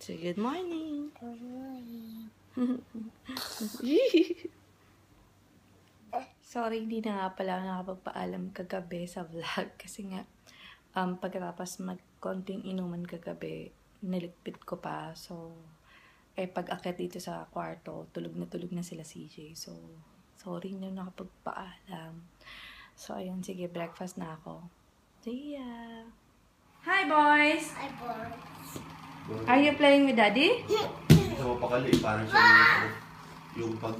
Say good morning. Good morning. Sorry, hindi na nga pala ako nakapagpaalam kagabi sa vlog. Kasi nga, pagkatapos magkonting inuman kagabi, niligpit ko pa. So, pag akit dito sa kwarto, tulog na sila CJ. So, sorry na nakapagpaalam. So, ayun, sige, breakfast na ako. See ya! Hi, boys! Hi, boys. Are you playing with Daddy? Hindi sa mapakali, parang siya yung pag...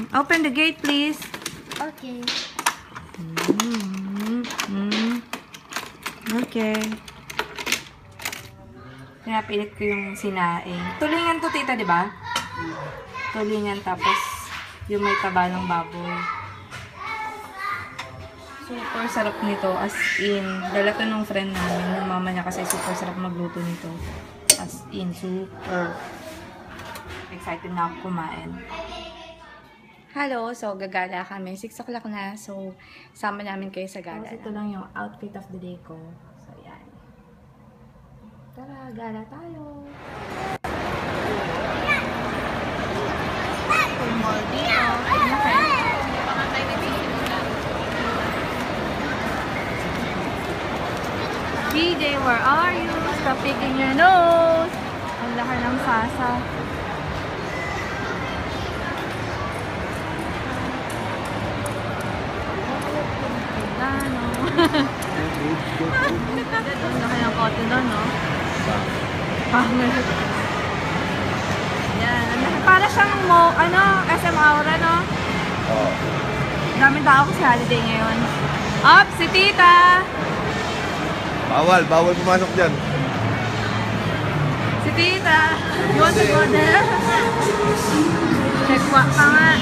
Open the gate, please. Okay. Okay. Kaya pilit ko yung sinaing. Tulingan to, tita, di ba? Tulingan, tapos yung may taba ng baboy. Super sarap nito. As in, dala to nung friend namin. Yung mama niya kasi super sarap magluto nito. As in, super. Excited na ako kumain. Hello! So, gagala kami. 6 o'clock na. So, sama namin kayo sa gala. Ito lang yung outfit of the day ko. So, yan. Tara, gala tayo! Good morning! DJ, where are you? Stop picking your nose! Ang laki ng sasa. Ang laki ng kote doon, no? Yan. Para siyang SM Aura, no? Oo. Daming tao kasi holiday ngayon. Up, si tita! Bawal pumasok dyan. Si tita! You want to go there? Check ka nga.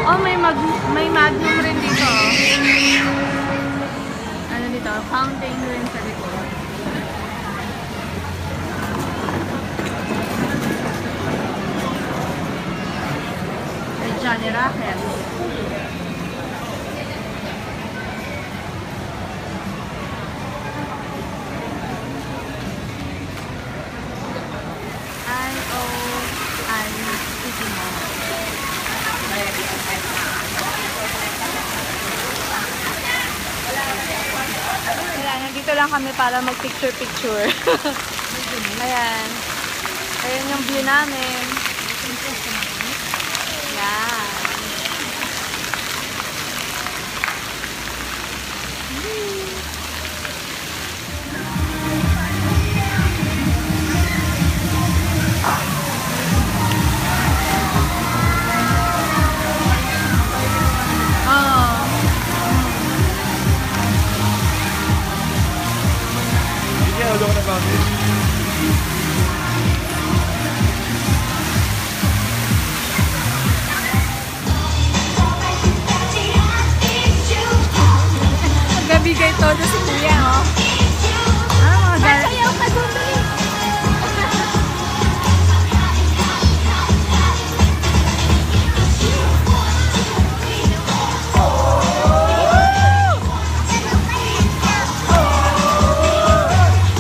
Oh, may Magnum rin dito. Ano dito? Fountain rin sa likod. May Johnny Rocket. Nandito lang kami para mag-picture-picture. Ayan. Ayan yung view namin. Ayan. Bigay todo si Kuya, oh. Mga galit. Masayaw ka doon,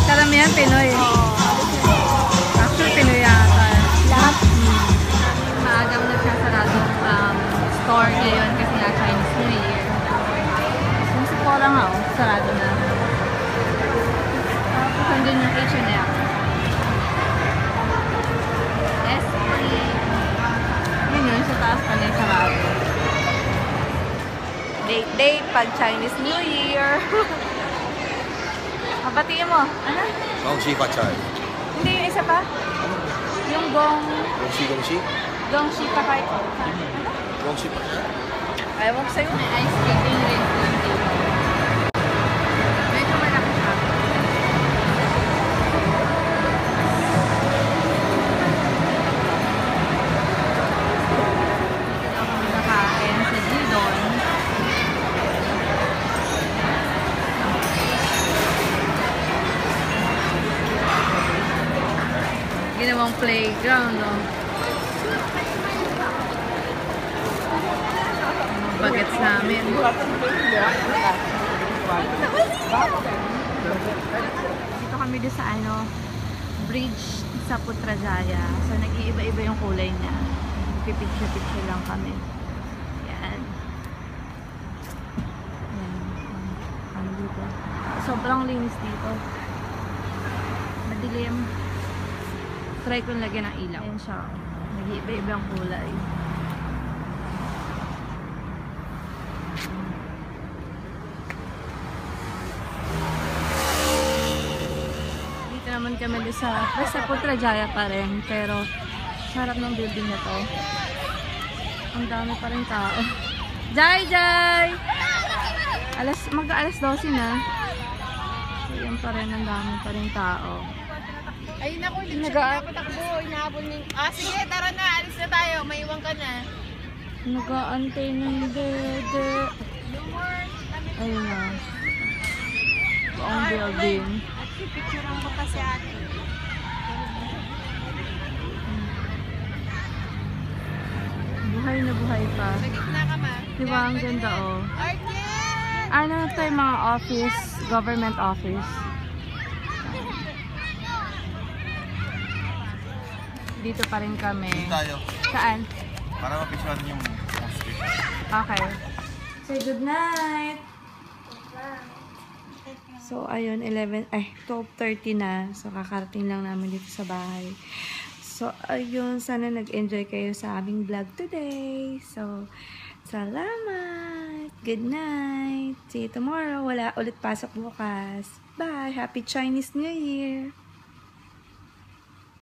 Karamihan Pinoy. Actually, Pinoy yata. Lahat. Maagang nagsasaradong store ngayon kasi nga Chinese New Year. Wala nga, oh. Sarado na. Tapos andun yung H&M. Esprit. Yun yun, sa taas pa na yung sarado. Date pag Chinese New Year. Mabatiin mo. Ano? Gongxi Pachay. Hindi, yung isa pa. Yung Gongxi? Gongxi pa kahit. Gongxi Pachay. Ayaw ko sa'yo. May ice skating rin. ginawang playground, no? namin. Dito kami doon sa bridge sa Putrajaya. So, nag-iiba-iba yung kulay niya. Pipicture-picture lang kami. Yan. Ano dito? Sobrang linis dito. Madilim. Try ko lagyan ng ilaw. Ayan siya. Nag-iiba-ibang kulay. Dito naman kami sa Putrajaya pa rin. Pero, sarap ng building na to. Ang dami pa rin tao. Jai! Jai! Mag-alas 12 na. So, yan pa rin. Ang dami pa rin tao. Ay, naku, hindi siya pinapatakbo. Inahabol niya. Sige, tara na. Alis na tayo. Maiwan ka na. Nag-aantay ng dede. Ayun na. Buong building. At pipicturean ko pa si ate. Buhay na buhay pa. Sa gitna ka ma. Diba ang ganda oh. Arjen! Ano na tayo mga office, government office. Dito pa rin kami. Tayo. Saan? Para mapicturean yung poster. Okay. Say good night! So, ayun, 12:30 na. So, kakarating lang namin dito sa bahay. So, ayun, sana nag-enjoy kayo sa aming vlog today. So, salamat! Good night! See you tomorrow. Wala ulit pasok bukas. Bye! Happy Chinese New Year!